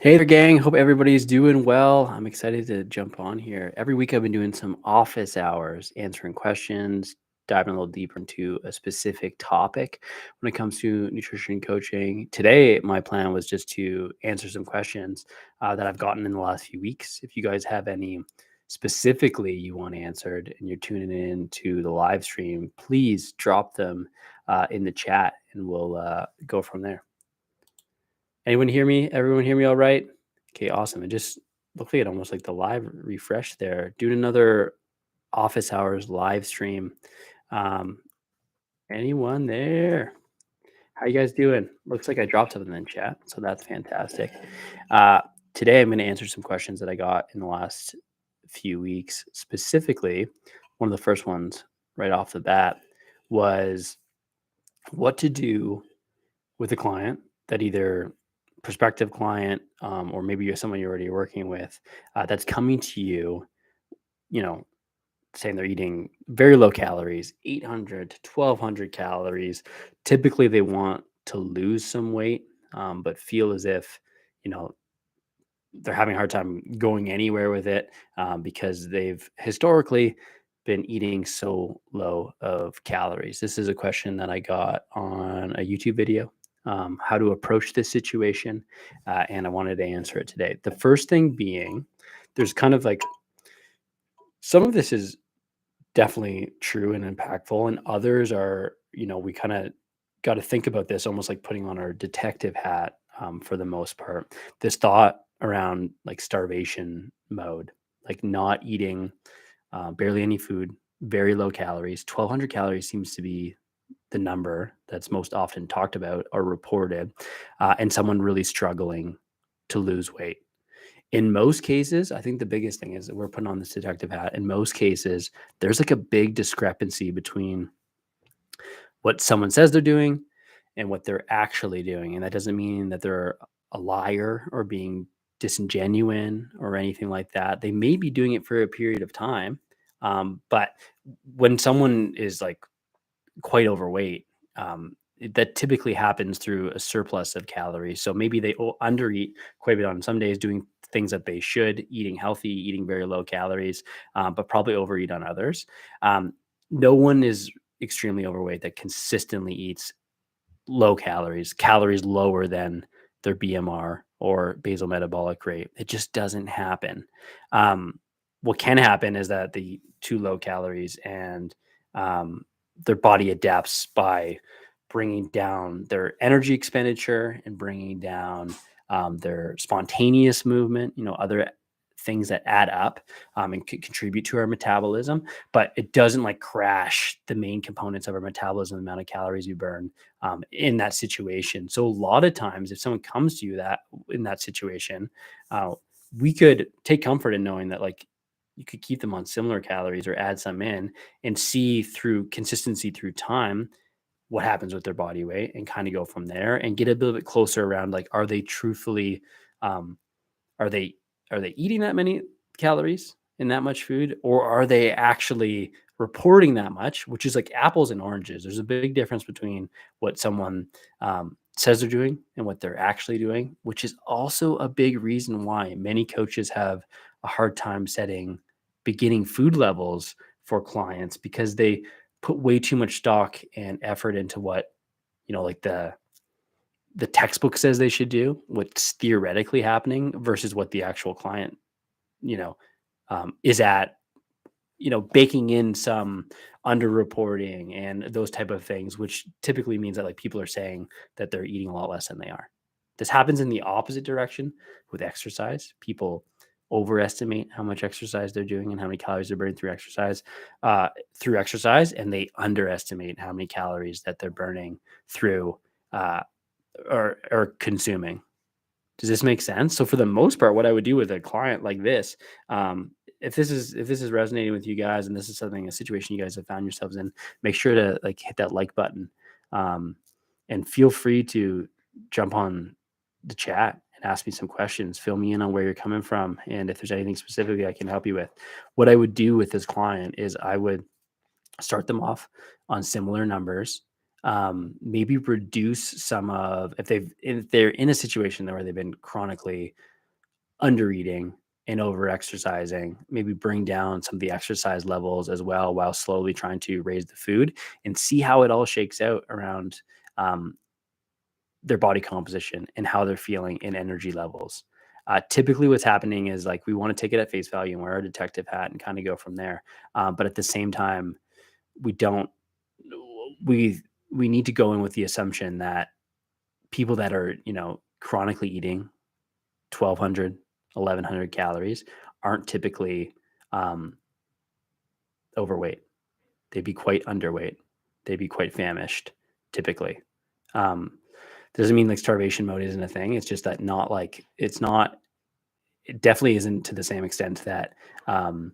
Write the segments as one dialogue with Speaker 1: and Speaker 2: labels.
Speaker 1: Hey there, gang. Hope everybody's doing well. I'm excited to jump on here. Every week, I've been doing some office hours, answering questions, diving a little deeper into a specific topic when it comes to nutrition coaching. Today, my plan was just to answer some questions that I've gotten in the last few weeks. If you guys have any specifically you want answered and you're tuning in to the live stream, please drop them in the chat and we'll go from there. Anyone hear me? Everyone hear me all right? Okay, awesome. It just looked like it almost like the live refresh there. Doing another office hours live stream. Um, anyone there? How you guys doing? Looks like I dropped something in chat, so that's fantastic. Uh, Today I'm going to answer some questions that I got in the last few weeks. Specifically, one of the first ones right off the bat was what to do with a client that either prospective client or maybe you're someone you're already working with that's coming to you, you know, saying they're eating very low calories, 800 to 1200 calories. Typically, they want to lose some weight, but feel as if, you know, they're having a hard time going anywhere with it because they've historically been eating so low of calories. This is a question that I got on a YouTube video, how to approach this situation, and I wanted to answer it today. The first thing being, there's kind of like some of this is definitely true and impactful, and others are, we kind of got to think about this almost like putting on our detective hat for the most part. This thought around like starvation mode, like not eating barely any food, very low calories. 1200 calories seems to be the number that's most often talked about or reported, and someone really struggling to lose weight. In most cases, I think the biggest thing is that we're putting on this detective hat. In most cases, there's like a big discrepancy between what someone says they're doing and what they're actually doing. And that doesn't mean that they're a liar or being disingenuous or anything like that. They may be doing it for a period of time. But when someone is like quite overweight, that typically happens through a surplus of calories. So maybe they undereat quite a bit on some days, doing things that they should, eating healthy, eating very low calories, but probably overeat on others. Um, no one is extremely overweight that consistently eats low calories, calories lower than their BMR or basal metabolic rate. It just doesn't happen. Um, what can happen is that the too low calories and their body adapts by bringing down their energy expenditure and bringing down their spontaneous movement, other things that add up and contribute to our metabolism, but it doesn't like crash the main components of our metabolism, the amount of calories you burn in that situation. So a lot of times, if someone comes to you that in that situation, uh, we could take comfort in knowing that like you could keep them on similar calories or add some in and see through consistency through time what happens with their body weight and kind of go from there and get a little bit closer around like are they truthfully um, are they are they eating that many calories in that much food, or are they actually reporting that much, which is like apples and oranges. There's a big difference between what someone says they're doing and what they're actually doing, which is also a big reason why many coaches have a hard time setting beginning food levels for clients because they put way too much stock and effort into what like the textbook says they should do, what's theoretically happening versus what the actual client, you know, is at, baking in some underreporting and those type of things, which typically means that like people are saying that they're eating a lot less than they are. This happens in the opposite direction with exercise. People overestimate how much exercise they're doing and how many calories they're burning through exercise, and they underestimate how many calories that they're burning through uh, or consuming. Does this make sense? So for the most part, what I would do with a client like this, if this is resonating with you guys, and this is a situation you guys have found yourselves in, make sure to like hit that like button, um, and feel free to jump on the chat and ask me some questions. Fill me in on where you're coming from, and if there's anything specifically I can help you with. What I would do with this client is I would start them off on similar numbers, maybe reduce some of if they're in a situation where they've been chronically under eating and over exercising, maybe bring down some of the exercise levels as well while slowly trying to raise the food and see how it all shakes out around um, their body composition and how they're feeling and energy levels. Typically, what's happening is like we want to take it at face value and wear our detective hat and kind of go from there. But at the same time, we don't. We we need to go in with the assumption that people that are chronically eating 1,200, 1,100 calories aren't typically um, overweight. They'd be quite underweight. They'd be quite famished, typically. Um, doesn't mean like starvation mode isn't a thing. It's just that not like it's not. It definitely isn't to the same extent that um,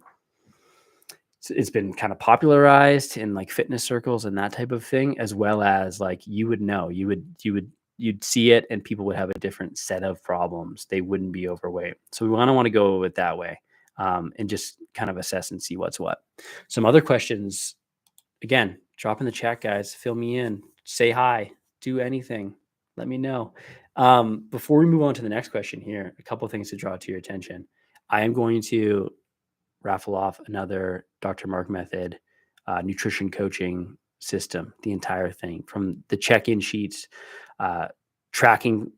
Speaker 1: it's been kind of popularized in like fitness circles and that type of thing, as well as like you would know, you'd see it, and people would have a different set of problems. They wouldn't be overweight. So we want to go it that way, and just kind of assess and see what's what. Some other questions. Again, drop in the chat, guys. Fill me in. Say hi. Do anything. Let me know. Before we move on to the next question here, a couple things to draw to your attention. I am going to raffle off another Dr. Mark Method nutrition coaching system, the entire thing from the check-in sheets, uh, tracking,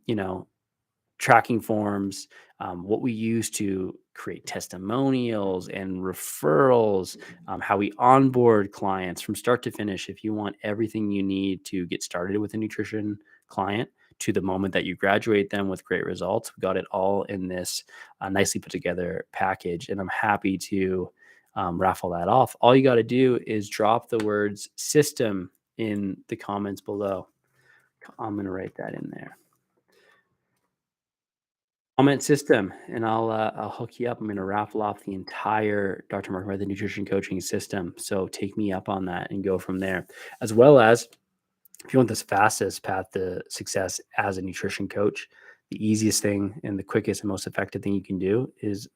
Speaker 1: tracking forms, what we use to create testimonials and referrals, how we onboard clients from start to finish. If you want everything you need to get started with a nutrition client to the moment that you graduate them with great results, we got it all in this nicely put together package. And I'm happy to raffle that off. All you got to do is drop the words system in the comments below. I'm going to write that in there. Comment system, and I'll hook you up. I'm gonna raffle off the entire Dr. Mark Method nutrition coaching system. So take me up on that and go from there. As well as if you want this fastest path to success as a nutrition coach, the easiest thing and the quickest and most effective thing you can do is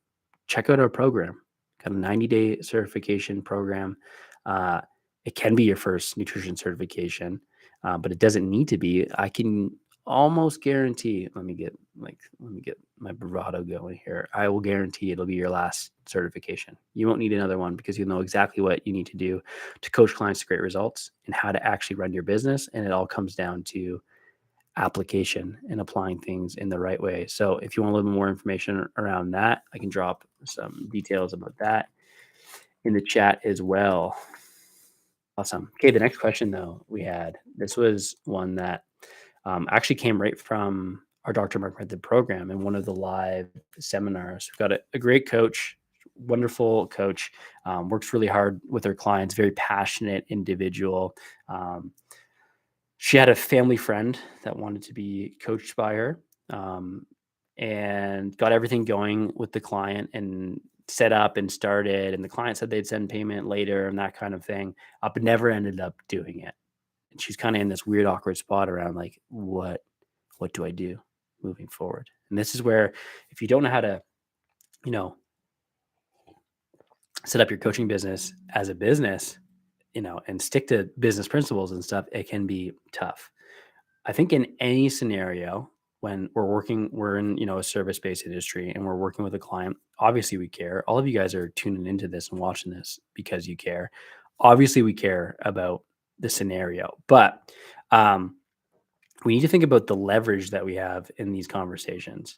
Speaker 1: check out our program. Got a 90-day certification program. Uh, it can be your first nutrition certification, but it doesn't need to be. I can almost guarantee. Let me get my bravado going here. I will guarantee it'll be your last certification. You won't need another one because you know exactly what you need to do to coach clients to great results and how to actually run your business. And it all comes down to application and applying things in the right way. So if you want a little bit more information around that, I can drop some details about that in the chat as well. Awesome. Okay, the next question though we had, this was one that actually came right from our Dr. Mark Method program in one of the live seminars. We've got a great coach, wonderful coach, works really hard with her clients, very passionate individual. She had a family friend that wanted to be coached by her, um, and got everything going with the client and set up and started. And the client said they'd send payment later and that kind of thing, but never ended up doing it. And she's kind of in this weird, awkward spot around like, what do I do moving forward? And this is where, if you don't know how to, you know, set up your coaching business as a business, and stick to business principles and stuff, it can be tough. I think in any scenario when we're in, a service-based industry and we're working with a client, obviously we care. All of you guys are tuning into this and watching this because you care. Obviously we care about the scenario, but we need to think about the leverage that we have in these conversations.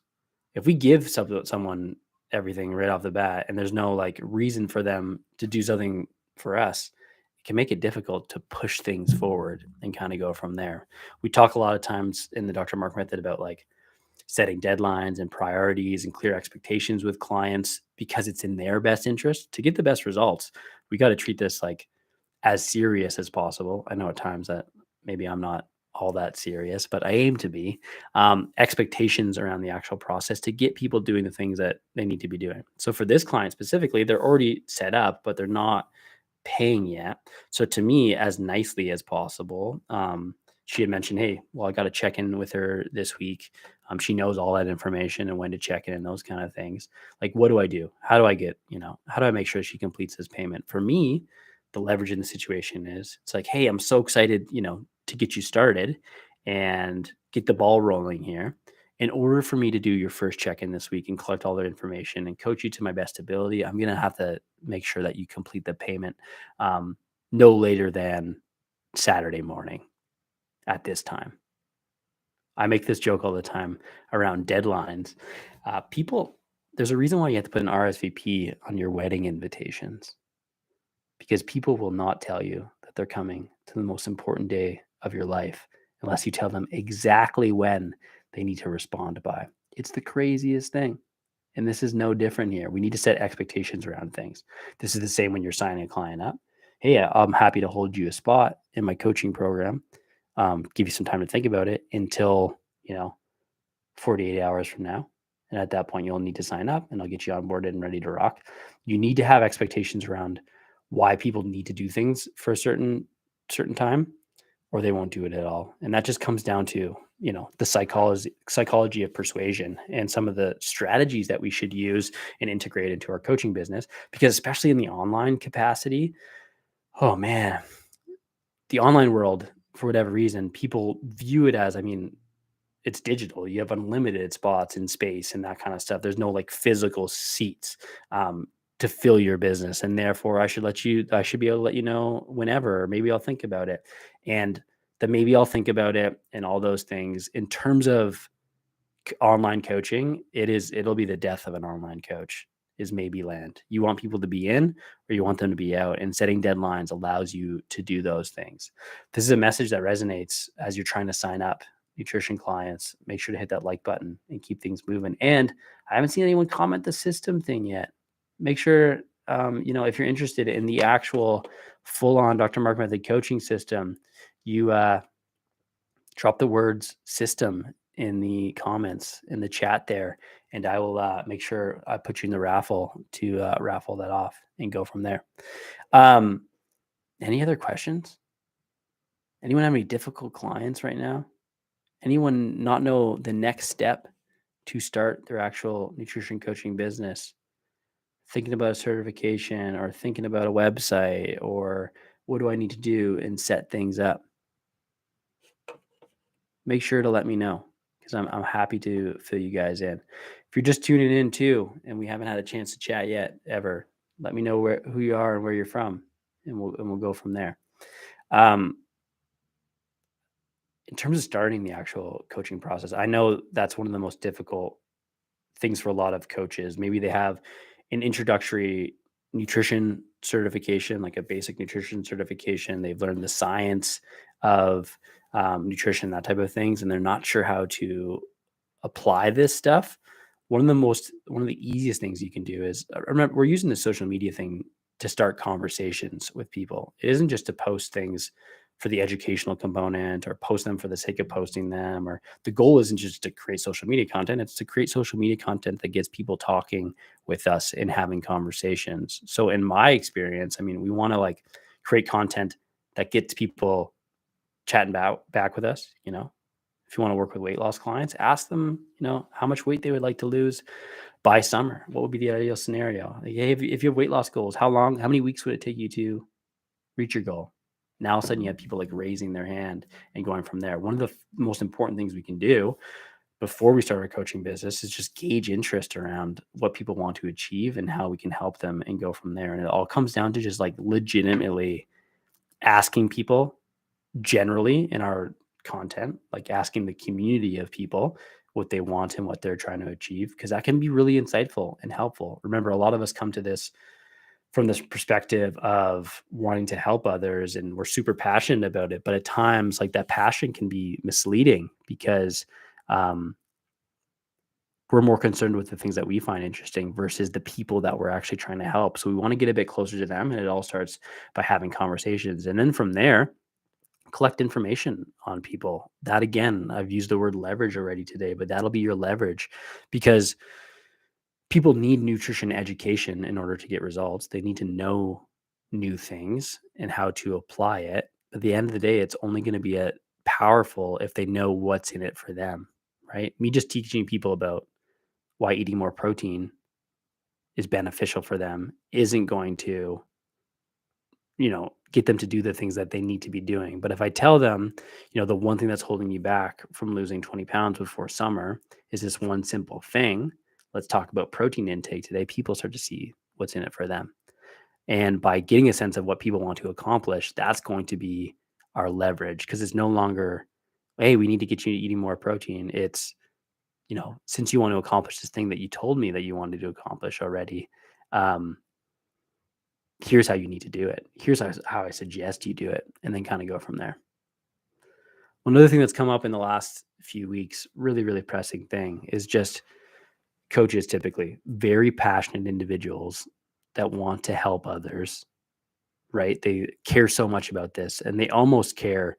Speaker 1: If we give someone everything right off the bat and there's no like reason for them to do something for us, it can make it difficult to push things forward and kind of go from there. We talk a lot of times in the Dr. Mark Method about like setting deadlines and priorities and clear expectations with clients because it's in their best interest to get the best results. We got to treat this like as serious as possible. I know at times that maybe I'm not all that serious, but I aim to be. Expectations around the actual process to get people doing the things that they need to be doing. So for this client specifically, they're already set up, but they're not paying yet. So to me, as nicely as possible, she had mentioned, hey, well, I got to check in with her this week. She knows all that information and when to check in and those kind of things. Like, what do I do? How do I get, how do I make sure she completes this payment? For me, the leverage in the situation is it's like, hey, I'm so excited, to get you started and get the ball rolling here. In order for me to do your first check-in this week and collect all their information and coach you to my best ability, I'm gonna have to make sure that you complete the payment um, no later than Saturday morning at this time. I make this joke all the time around deadlines. People, there's a reason why you have to put an RSVP on your wedding invitations because people will not tell you that they're coming to the most important day of your life unless you tell them exactly when they need to respond by. It's the craziest thing. And this is no different here. We need to set expectations around things. This is the same when you're signing a client up. Hey, I'm happy to hold you a spot in my coaching program. Give you some time to think about it until, you know, 48 hours from now. And at that point, you'll need to sign up and I'll get you onboarded and ready to rock. You need to have expectations around why people need to do things for a certain time or they won't do it at all. And that just comes down to, the psychology of persuasion and some of the strategies that we should use and integrate into our coaching business. Because especially in the online capacity, oh man, the online world, for whatever reason, people view it as, I mean, it's digital. You have unlimited spots in space and that kind of stuff. There's no like physical seats to fill your business, and therefore I should be able to let you know whenever. Or maybe I'll think about it, and the maybe I'll think about it, and all those things. In terms of online coaching, it'll be the death of an online coach is maybe land. You want people to be in or you want them to be out, and setting deadlines allows you to do those things. This is a message that resonates as you're trying to sign up nutrition clients. Make sure to hit that like button and keep things moving. And I haven't seen anyone comment the system thing yet. Make sure if you're interested in the actual full-on Dr. Mark Method coaching system, you drop the words system in the comments in the chat there, and I will make sure I put you in the raffle to raffle that off and go from there. Um, any other questions? Anyone have any difficult clients right now? Anyone not know the next step to start their actual nutrition coaching business? Thinking about a certification or thinking about a website or what do I need to do and set things up? Make sure to let me know because I'm happy to fill you guys in. If you're just tuning in too, and we haven't had a chance to chat yet, ever, let me know who you are and where you're from, and we'll go from there. Um, in terms of starting the actual coaching process, I know that's one of the most difficult things for a lot of coaches. Maybe they have an introductory nutrition certification, like a basic nutrition certification. They've learned the science of nutrition, that type of things, and they're not sure how to apply this stuff. One of the easiest things you can do is remember we're using the social media thing to start conversations with people. It isn't just to post things for the educational component or post them for the sake of posting them, or the goal isn't just to create social media content, it's to create social media content that gets people talking with us and having conversations. So in my experience, I mean, we want to like create content that gets people chatting about back with us. If you want to work with weight loss clients, ask them, how much weight they would like to lose by summer. What would be the ideal scenario? Like, hey, if you have weight loss goals, how many weeks would it take you to reach your goal? Now, all of a sudden, you have people like raising their hand and going from there. One of the most important things we can do before we start our coaching business is just gauge interest around what people want to achieve and how we can help them and go from there. And it all comes down to just like legitimately asking people generally in our content, like asking the community of people what they want and what they're trying to achieve, because that can be really insightful and helpful. Remember, a lot of us come to this from this perspective of wanting to help others and we're super passionate about it. But at times, like that passion can be misleading because um, we're more concerned with the things that we find interesting versus the people that we're actually trying to help. So we want to get a bit closer to them. And it all starts by having conversations. And then from there, collect information on people. That again, I've used the word leverage already today, but that'll be your leverage because people need nutrition education in order to get results. They need to know new things and how to apply it. At the end of the day, it's only going to be powerful if they know what's in it for them, right? Me just teaching people about why eating more protein is beneficial for them isn't going to get them to do the things that they need to be doing. But if I tell them, the one thing that's holding you back from losing 20 pounds before summer is this one simple thing. Let's talk about protein intake today. People start to see what's in it for them. And by getting a sense of what people want to accomplish, that's going to be our leverage, because it's no longer, hey, we need to get you eating more protein. It's, since you want to accomplish this thing that you told me that you wanted to accomplish already, um, here's how you need to do it. Here's how I suggest you do it, and then kind of go from there. Another thing that's come up in the last few weeks, really, really pressing thing, is just coaches, typically very passionate individuals that want to help others, right? They care so much about this, and they almost care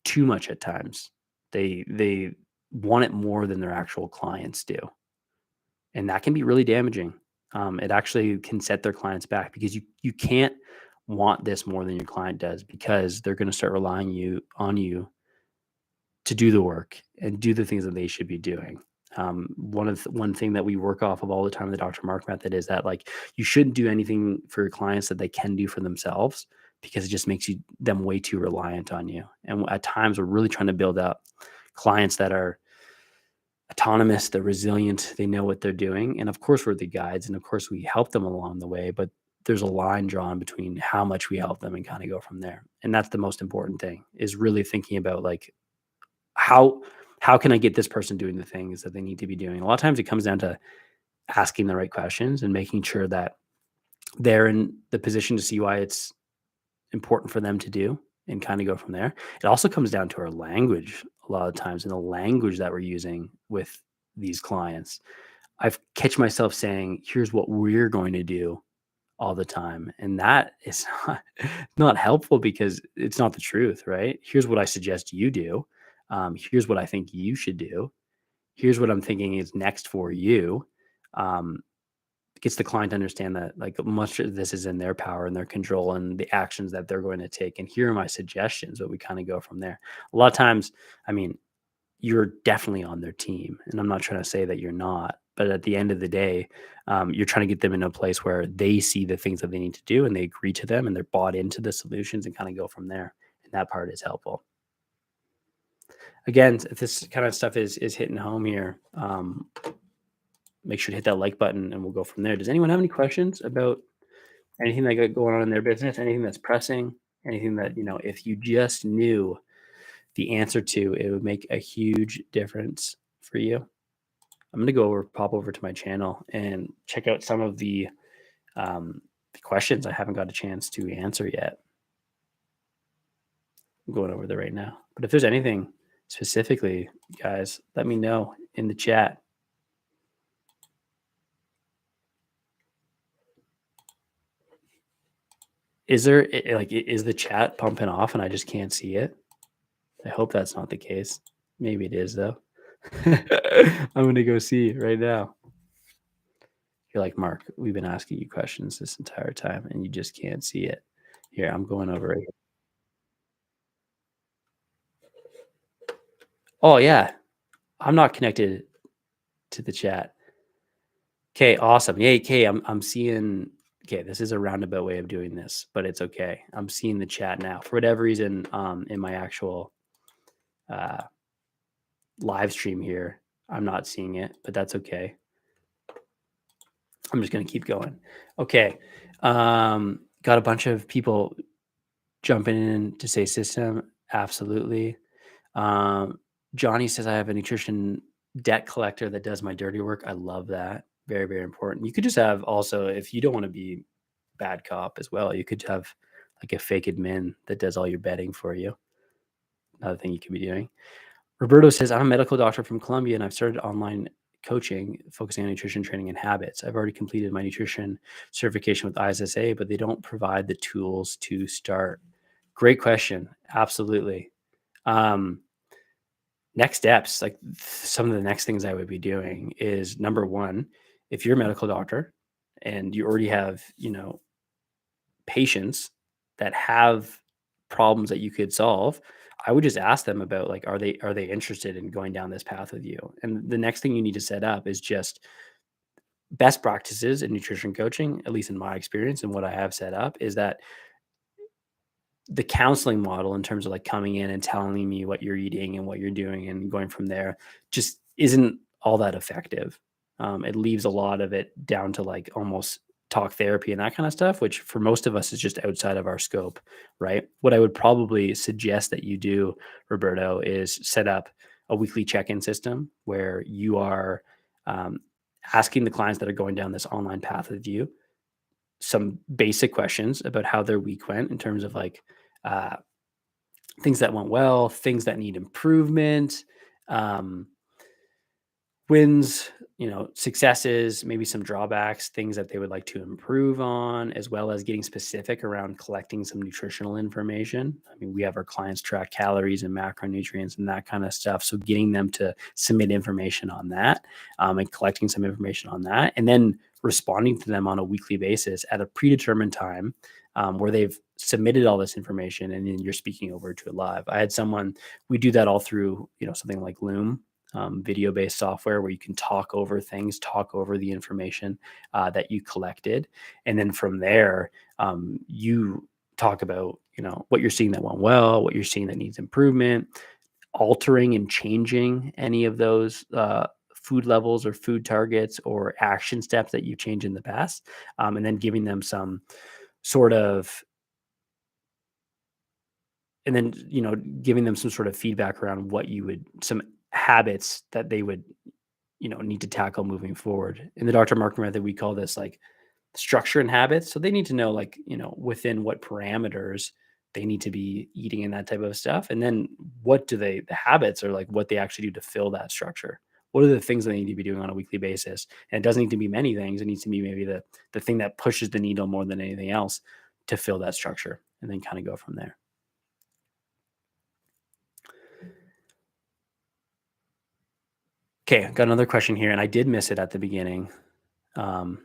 Speaker 1: too much at times. They want it more than their actual clients do, and that can be really damaging. It actually can set their clients back, because you can't want this more than your client does, because they're going to start relying on you to do the work and do the things that they should be doing. One thing that we work off of all the time in the Dr. Mark method is that, like, you shouldn't do anything for your clients that they can do for themselves, because it just makes them way too reliant on you. And at times we're really trying to build up clients that are autonomous, they're resilient, they know what they're doing. And of course we're the guides, and of course we help them along the way, but there's a line drawn between how much we help them and kind of go from there. And that's the most important thing, is really thinking about, like, how how can I get this person doing the things that they need to be doing? A lot of times it comes down to asking the right questions and making sure that they're in the position to see why it's important for them to do, and kind of go from there. It also comes down to our language a lot of times, and the language that we're using with these clients. I've catch myself saying, here's what we're going to do all the time. And that is not helpful, because it's not the truth, right? Here's what I suggest you do. Here's what I think you should do. Here's what I'm thinking is next for you. Um, Gets the client to understand that, like, much of this is in their power and their control, and the actions that they're going to take. And here are my suggestions, but we kind of go from there. A lot of times, I mean, you're definitely on their team, and I'm not trying to say that you're not, but at the end of the day, you're trying to get them in a place where they see the things that they need to do, and they agree to them, and they're bought into the solutions, and kind of go from there. And that part is helpful. Again, if this kind of stuff is hitting home here, make sure to hit that like button, and we'll go from there. Does anyone have any questions about anything that got going on in their business? Anything that's pressing? Anything that, if you just knew the answer to, it would make a huge difference for you? I'm gonna pop over to my channel and check out some of the questions I haven't got a chance to answer yet. I'm going over there right now. But if there's anything specifically, guys, let me know in the chat. Is there is the chat pumping off and I just can't see it? I hope that's not the case. Maybe it is, though. I'm gonna go see right now. You're like, Mark, we've been asking you questions this entire time and you just can't see it. Here, I'm going over it. Oh yeah, I'm not connected to the chat. Okay, awesome. Yay, okay, I'm seeing. Okay, this is a roundabout way of doing this, but it's okay. I'm seeing the chat now. For whatever reason, in my actual uh, live stream here, I'm not seeing it, but that's okay. I'm just gonna keep going. Okay, got a bunch of people jumping in to say system. Absolutely. Um, Johnny says I have a nutrition debt collector that does my dirty work. I love that. Very, very important. You could just have also, if you don't want to be bad cop as well, you could have like a fake admin that does all your betting for you. Another thing you could be doing. Roberto says, I'm a medical doctor from Columbia and I've started online coaching focusing on nutrition training and habits. I've already completed my nutrition certification with ISSA, but they don't provide the tools to start. Great question. Absolutely. Next steps, like some of the next things I would be doing is, number one, if you're a medical doctor and you already have, patients that have problems that you could solve, I would just ask them about, like, are they interested in going down this path with you? And the next thing you need to set up is just best practices in nutrition coaching, at least in my experience and what I have set up, is that the counseling model in terms of like coming in and telling me what you're eating and what you're doing and going from there just isn't all that effective. It leaves a lot of it down to like almost talk therapy and that kind of stuff, which for most of us is just outside of our scope, right? What I would probably suggest that you do, Roberto, is set up a weekly check-in system where you are um, asking the clients that are going down this online path with you some basic questions about how their week went in terms of like uh, things that went well, things that need improvement, um, wins, successes, maybe some drawbacks, things that they would like to improve on, as well as getting specific around collecting some nutritional information. I mean, we have our clients track calories and macronutrients and that kind of stuff. So getting them to submit information on that and collecting some information on that, and then responding to them on a weekly basis at a predetermined time where they've submitted all this information and then you're speaking over to it live. I had someone, we do that all through, something like Loom, video-based software where you can talk over things, talk over the information that you collected, and then from there, you talk about what you're seeing that went well, what you're seeing that needs improvement, altering and changing any of those food levels or food targets or action steps that you changed in the past, and then giving them some sort of and then giving them some sort of feedback around what you would some habits that they would need to tackle moving forward. In the Dr. Mark method, we call this like structure and habits. So they need to know like, within what parameters they need to be eating and that type of stuff. And then what do the habits are like what they actually do to fill that structure. What are the things they need to be doing on a weekly basis? And it doesn't need to be many things. It needs to be maybe the thing that pushes the needle more than anything else to fill that structure and then kind of go from there. Okay, got another question here, and I did miss it at the beginning. Um,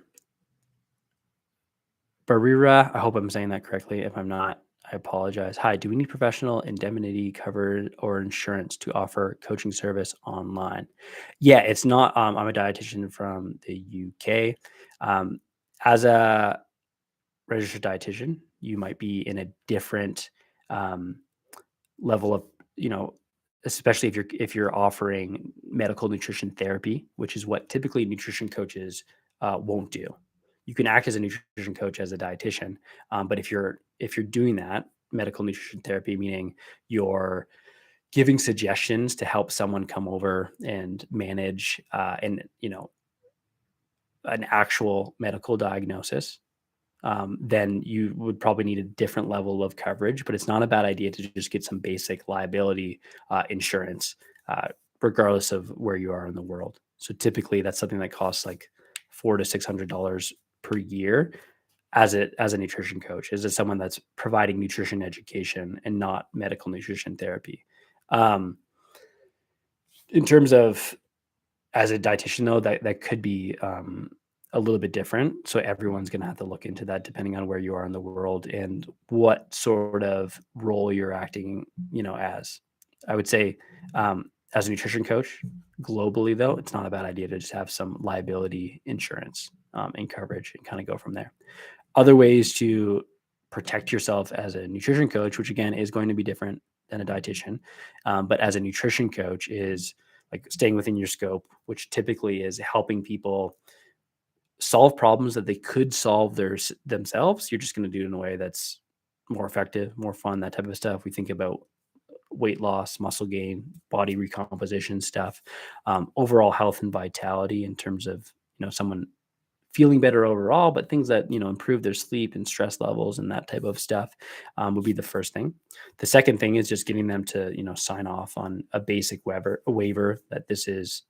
Speaker 1: Barira, I hope I'm saying that correctly. If I'm not, I apologize. Hi, do we need professional indemnity covered or insurance to offer coaching service online? Yeah, it's not. I'm a dietitian from the UK. Um, as a registered dietitian, you might be in a different um, level of, you know, especially if you're offering medical nutrition therapy, which is what typically nutrition coaches won't do. You can act as a nutrition coach as a dietitian, but if you're doing that medical nutrition therapy, meaning you're giving suggestions to help someone come over and manage and an actual medical diagnosis, then you would probably need a different level of coverage. But it's not a bad idea to just get some basic liability insurance, uh, regardless of where you are in the world. So typically, that's something that costs like $400 to $600 per year as a nutrition coach. Is it someone that's providing nutrition education and not medical nutrition therapy? Um, in terms of as a dietitian, though, that could be a little bit different. So everyone's going to have to look into that depending on where you are in the world and what sort of role you're acting, as. I would say, as a nutrition coach, globally, though, it's not a bad idea to just have some liability insurance and coverage and kind of go from there. Other ways to protect yourself as a nutrition coach, which again is going to be different than a dietitian, but as a nutrition coach is like staying within your scope, which typically is helping people solve problems that they could solve themselves. You're just going to do it in a way that's more effective, more fun, that type of stuff. We think about weight loss, muscle gain, body recomposition stuff, overall health and vitality in terms of someone feeling better overall, but things that improve their sleep and stress levels and that type of stuff would be the first thing. The second thing is just getting them to sign off on a basic waiver that this is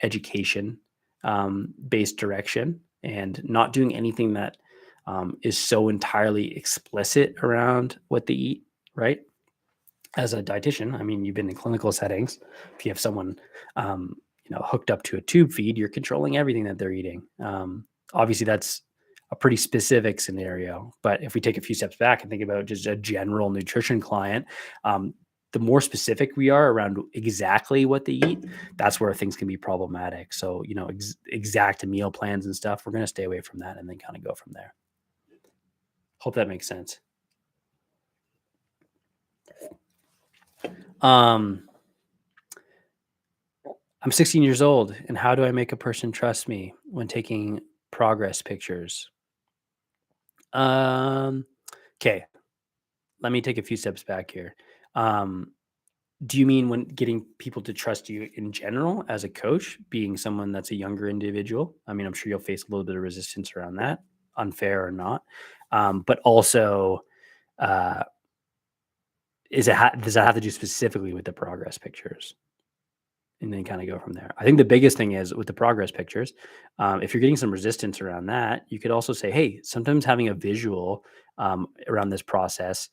Speaker 1: education based direction and not doing anything that is so entirely explicit around what they eat, right? As a dietitian, I mean, you've been in clinical settings. If you have someone, hooked up to a tube feed, you're controlling everything that they're eating. Obviously, that's a pretty specific scenario. But if we take a few steps back and think about just a general nutrition client, the more specific we are around exactly what they eat, that's where things can be problematic. So, exact meal plans and stuff, we're going to stay away from that and then kind of go from there. Hope that makes sense. Um, I'm 16 years old, and how do I make a person trust me when taking progress pictures? Um, okay, let me take a few steps back here. Um, do you mean when getting people to trust you in general as a coach, being someone that's a younger individual? I mean, I'm sure you'll face a little bit of resistance around that, unfair or not. But also, uh, does that have to do specifically with the progress pictures? And then kind of go from there. I think the biggest thing is with the progress pictures, if you're getting some resistance around that, you could also say, hey, sometimes having a visual around this process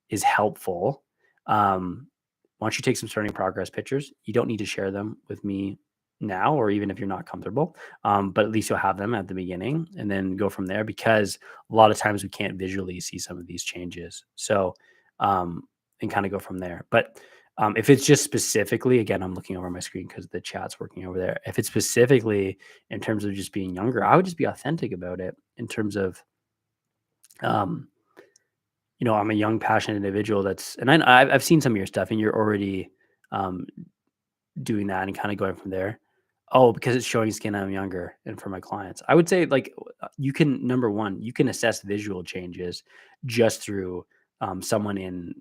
Speaker 1: is helpful. Once you take some starting progress pictures, you don't need to share them with me now, or even if you're not comfortable, but at least you'll have them at the beginning and then go from there, because a lot of times we can't visually see some of these changes. So, and kind of go from there. But if it's just specifically, again, I'm looking over my screen because the chat's working over there. If it's specifically in terms of just being younger, I would just be authentic about it in terms of, um, I'm a young, passionate individual and I've seen some of your stuff and you're already um, doing that and kinda going from there. Oh, because it's showing skin, I'm younger, and for my clients. I would say, like, you can number 1, you can assess visual changes just through, someone in,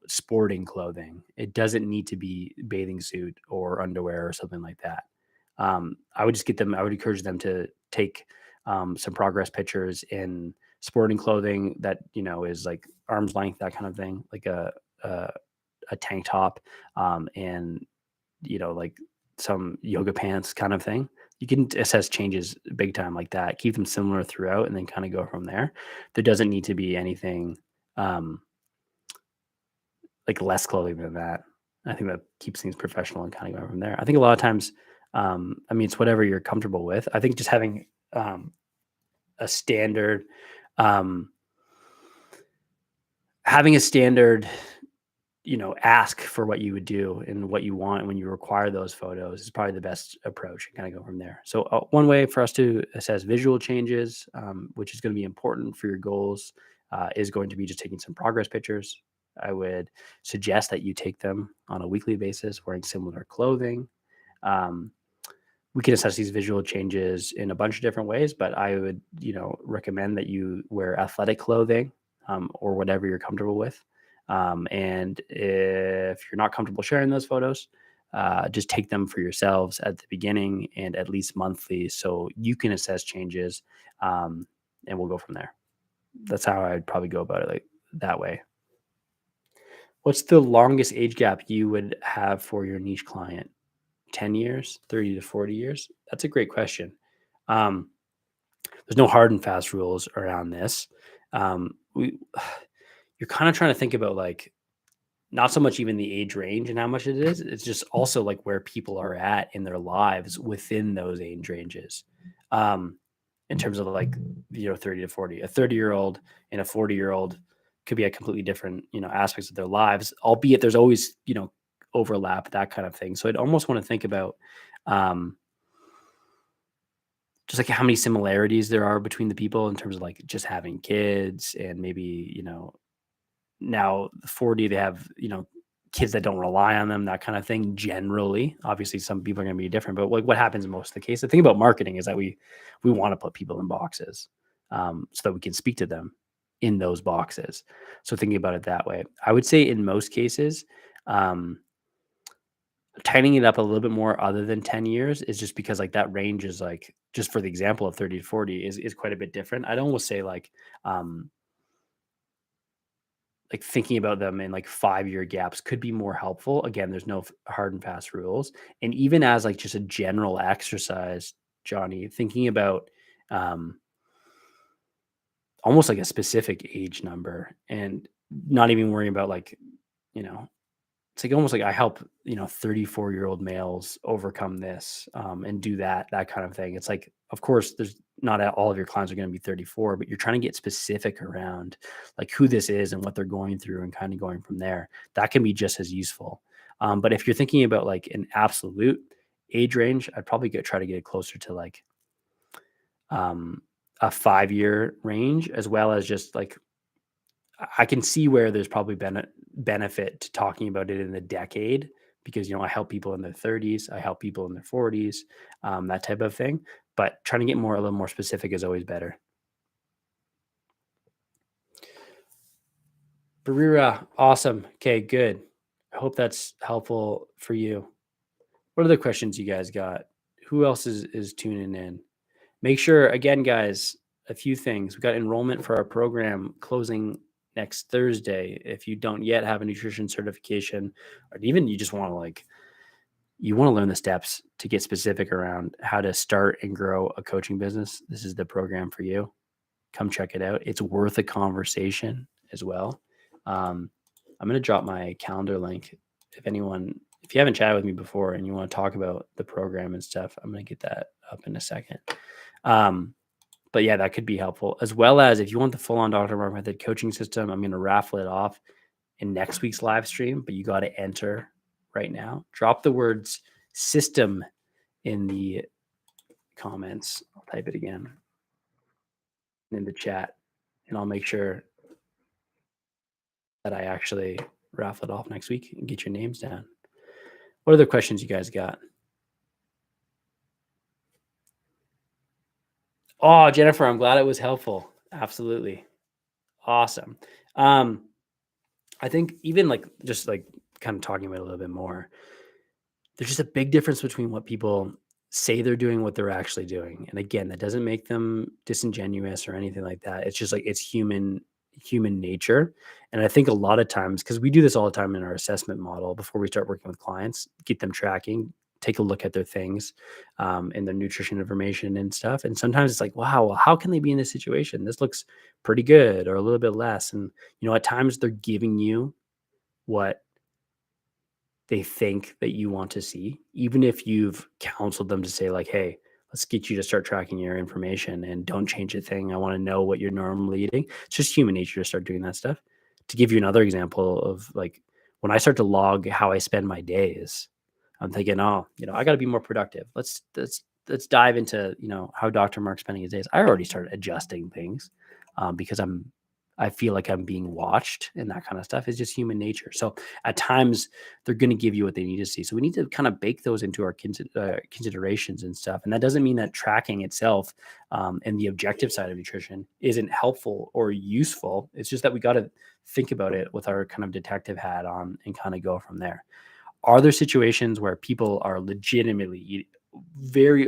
Speaker 1: sporting clothing. It doesn't need to be bathing suit or underwear or something like that. I would encourage them to take, some progress pictures in sporting clothing that, is, like, arm's length, that kind of thing, like a a tank top, and like some yoga pants kind of thing. You can assess changes big time like that, keep them similar throughout, and then kind of go from there. There doesn't need to be anything um, like less clothing than that. I think that keeps things professional and kind of going from there. I think a lot of times, I mean, it's whatever you're comfortable with. I think just um, a standard, um, having a standard ask for what you would do and what you want when you require those photos is probably the best approach and kind of go from there. So, one way for us to assess visual changes, which is going to be important for your goals, is going to be just taking some progress pictures. I would suggest that you take them on a weekly basis, wearing similar clothing. Um, we can assess these visual changes in a bunch of different ways, but I would, recommend that you wear athletic clothing, or whatever you're comfortable with. And if you're not comfortable sharing those photos, just take them for yourselves at the beginning and at least monthly so you can assess changes. Um, and we'll go from there. That's how I'd probably go about it, like that way. What's the longest age gap you would have for your niche client? 10 years, 30 to 40 years? That's a great question. Um, there's no hard and fast rules around this. We You're kind of trying to think about, like, not so much even the age range and how much it is. It's just also like where people are at in their lives within those age ranges. Um, in terms of like, 30 to 40, a 30-year-old and a 40-year-old could be at completely different, aspects of their lives, albeit there's always, overlap, that kind of thing. So I'd almost want to think about, um, just like how many similarities there are between the people in terms of like just having kids and maybe, now 40, they have, kids that don't rely on them, that kind of thing generally. Obviously, some people are gonna be different, but like what happens in most of the case, the thing about marketing is that we wanna put people in boxes, so that we can speak to them in those boxes. So thinking about it that way, I would say in most cases, um, tightening it up a little bit more other than 10 years is just because like that range is like, just for the example of 30 to 40 is quite a bit different. I'd almost say um, like thinking about them in like 5-year gaps could be more helpful. Again, there's no hard and fast rules. And even as like just a general exercise, Johnny, thinking about um, almost like a specific age number and not even worrying about like, you know, it's like almost like I help, 34-year-old males overcome this, and do that kind of thing. It's like, of course, there's not all of your clients are going to be 34, but you're trying to get specific around like who this is and what they're going through and kind of going from there. That can be just as useful. But if you're thinking about like an absolute age range, I'd probably try to get it closer to like um, a 5-year range, as well as just like I can see where there's probably been benefit to talking about it in a decade because, I help people in their 30s, I help people in their 40s, that type of thing. But trying to get a little more specific is always better. Barira, awesome. Okay, good. I hope that's helpful for you. What other questions you guys got? Who else is tuning in? Make sure, again, guys, a few things. We got enrollment for our program closing next Thursday. If you don't yet have a nutrition certification, or even you just want to you want to learn the steps to get specific around how to start and grow a coaching business, this is the program for you. Come check it out. It's worth a conversation as well. I'm going to drop my calendar link. If you haven't chatted with me before and you want to talk about the program and stuff, I'm going to get that up in a second. But yeah, that could be helpful, as well as if you want the full-on Dr. Mark Method coaching system, I'm going to raffle it off in next week's live stream, but you got to enter right now. Drop the words system in the comments. I'll type it again in the chat, and I'll make sure that I actually raffle it off next week and get your names down. What other questions you guys got? Oh, Jennifer, I'm glad it was helpful. Absolutely. Awesome. I think even just kind of talking about it a little bit more, there's just a big difference between what people say they're doing, what they're actually doing. And again, that doesn't make them disingenuous or anything like that. It's just it's human nature. And I think a lot of times, because we do this all the time in our assessment model before we start working with clients, get them tracking, take a look at their things, and their nutrition information and stuff. And sometimes it's like, wow, well, how can they be in this situation? This looks pretty good or a little bit less. And, at times they're giving you what they think that you want to see, even if you've counseled them to say hey, let's get you to start tracking your information and don't change a thing. I want to know what you're normally eating. It's just human nature to start doing that stuff. To give you another example of when I start to log how I spend my days, I'm thinking, oh, I got to be more productive. Let's dive into, how Dr. Mark's spending his days. I already started adjusting things because I feel like I'm being watched, and that kind of stuff is just human nature. So at times they're going to give you what they need to see. So we need to kind of bake those into our considerations and stuff. And that doesn't mean that tracking itself and the objective side of nutrition isn't helpful or useful. It's just that we got to think about it with our kind of detective hat on and kind of go from there. Are there situations where people are legitimately very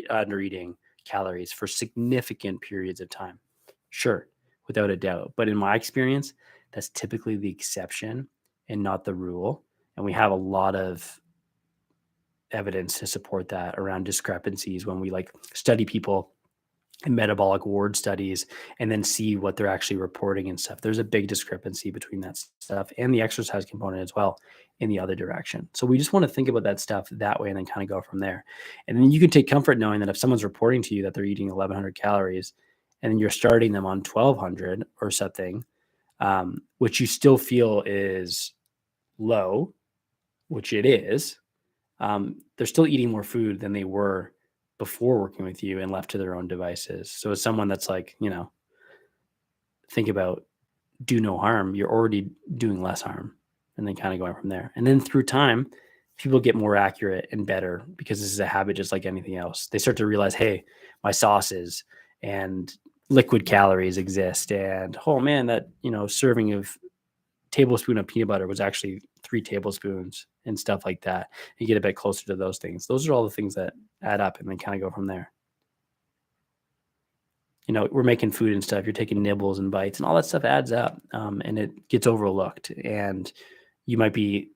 Speaker 1: under eating calories for significant periods of time? Sure, without a doubt. But in my experience, that's typically the exception and not the rule. And we have a lot of evidence to support that around discrepancies when we study people in metabolic ward studies and then see what they're actually reporting and stuff. There's a big discrepancy between that stuff and the exercise component as well in the other direction. So we just want to think about that stuff that way and then kind of go from there. And then you can take comfort knowing that if someone's reporting to you that they're eating 1,100 calories and then you're starting them on 1,200 or something, which you still feel is low, which it is, they're still eating more food than they were before working with you and left to their own devices. So as someone that's think about do no harm, you're already doing less harm, and then kind of going from there. And then through time, people get more accurate and better because this is a habit just like anything else. They start to realize, hey, my sauces and liquid calories exist. And oh man, that, serving of tablespoon of peanut butter was actually 3 tablespoons and stuff like that. You get a bit closer to those things. Those are all the things that add up and then kind of go from there. We're making food and stuff. You're taking nibbles and bites and all that stuff adds up, and it gets overlooked. And you might be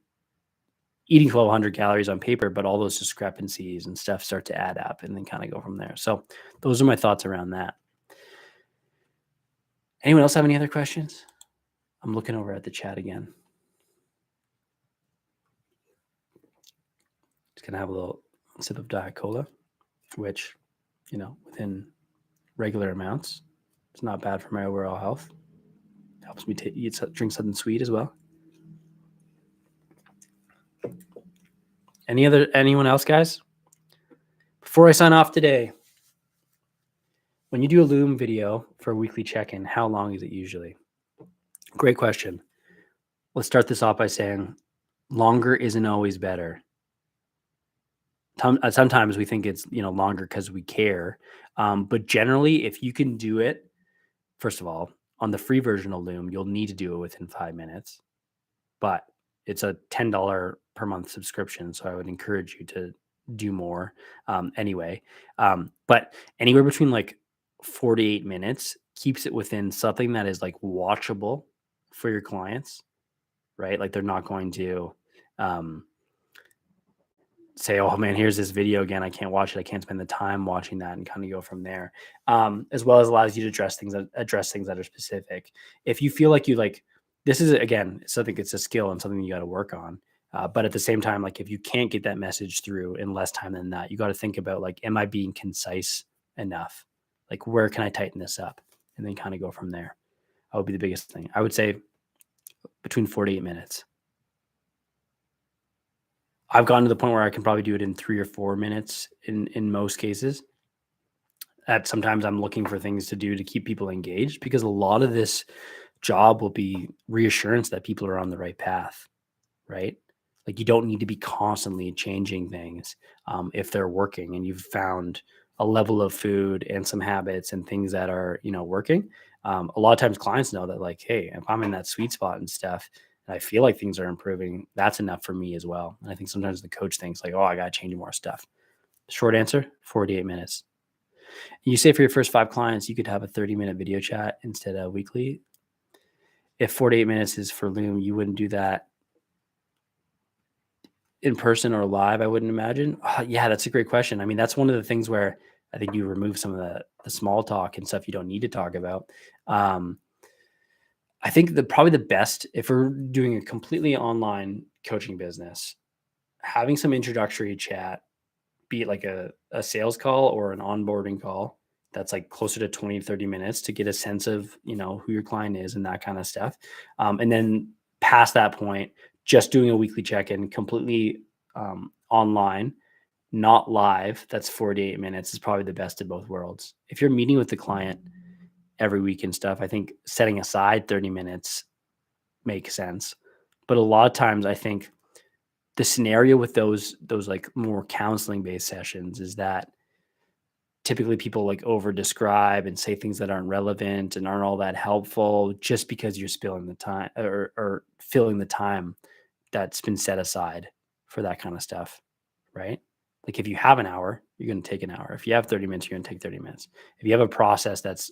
Speaker 1: eating 1,200 calories on paper, but all those discrepancies and stuff start to add up and then kind of go from there. So those are my thoughts around that. Anyone else have any other questions? I'm looking over at the chat again. Just going to have a little sip of Diet Cola, which, within regular amounts, it's not bad for my overall health. Helps me drink something sweet as well. Anyone else, guys? Before I sign off today, when you do a Loom video for a weekly check-in, how long is it usually? Great question. Let's start this off by saying longer isn't always better. Sometimes we think it's, longer because we care. But generally, if you can do it, first of all, on the free version of Loom, you'll need to do it within 5 minutes. But it's a $10 per month subscription, so I would encourage you to do more, anyway. But anywhere between, like, 48 minutes keeps it within something that is, like, watchable for your clients, right? Like, they're not going to, um say, "Oh, man, here's this video again. I can't watch it. I can't spend the time watching that," and kinda go from there. As well as allows you to address things that are specific. If you feel like this is, again, something, it's a skill and something you gotta work on. But at the same time, like, if you can't get that message through in less time than that, you gotta think about, like, "Am I being concise enough? Like, where can I tighten this up?" And then kinda go from there. That would be the biggest thing. I would say between 48 minutes. I've gotten to the point where I can probably do it in 3 or 4 minutes in most cases. That sometimes I'm looking for things to do to keep people engaged, because a lot of this job will be reassurance that people are on the right path, right? Like, you don't need to be constantly changing things, if they're working and you've found a level of food and some habits and things that are, working. A lot of times clients know that, like, hey, if I'm in that sweet spot and stuff, and I feel like things are improving, that's enough for me as well. And I think sometimes the coach thinks like, oh, I got to change more stuff. Short answer, 48 minutes. You say for your first 5 clients, you could have a 30-minute video chat instead of weekly. If 48 minutes is for Loom, you wouldn't do that in person or live, I wouldn't imagine. Yeah, that's a great question. I mean, that's one of the things where I think you remove some of the small talk and stuff you don't need to talk about. Um, I think probably the best, if we're doing a completely online coaching business, having some introductory chat, be it like a sales call or an onboarding call, that's like closer to 20 to 30 minutes to get a sense of, who your client is and that kind of stuff. And then past that point, just doing a weekly check-in completely, online, not live, that's 48 minutes, is probably the best of both worlds. If you're meeting with the client every week and stuff, I think setting aside 30 minutes makes sense. But a lot of times I think the scenario with those like more counseling based sessions is that typically people like over describe and say things that aren't relevant and aren't all that helpful just because you're spilling the time, or filling the time that's been set aside for that kind of stuff, right? Like, if you have an hour, you're going to take an hour. If you have 30 minutes, you're going to take 30 minutes. If you have a process that's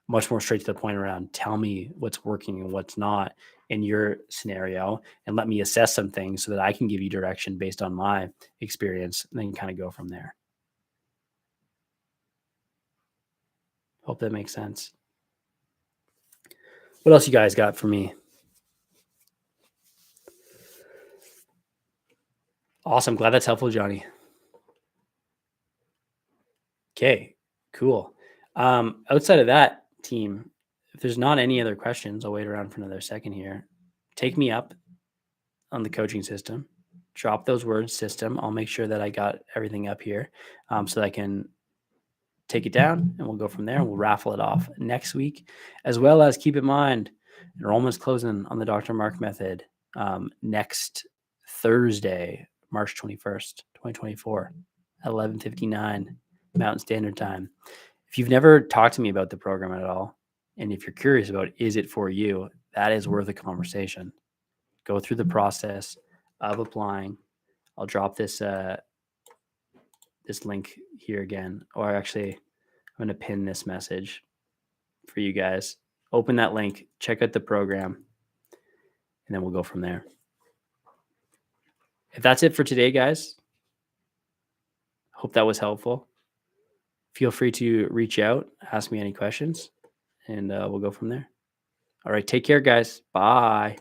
Speaker 1: much more straight to the point around, tell me what's working and what's not in your scenario, and let me assess some things so that I can give you direction based on my experience, and then kind of go from there. Hope that makes sense. What else you guys got for me? Awesome. Glad that's helpful, Johnny. Okay, cool. Outside of that, team, if there's not any other questions, I'll wait around for another second here. Take me up on the coaching system. Drop those words system. I'll make sure that I got everything up here, so that I can take it down, and we'll go from there, and we'll raffle it off next week. As well as, keep in mind, enrollment's closing on the Dr. Mark method, next Thursday, March 21st, 2024 at 11:59 Mountain Standard Time. If you've never talked to me about the program at all, and if you're curious about, is it for you, that is worth a conversation. Go through the process of applying. I'll drop this link here again, or actually, I'm going to pin this message for you guys. Open that link, check out the program, and then we'll go from there. If that's it for today, guys, hope that was helpful. Feel free to reach out, ask me any questions, and we'll go from there. All right, take care, guys. Bye.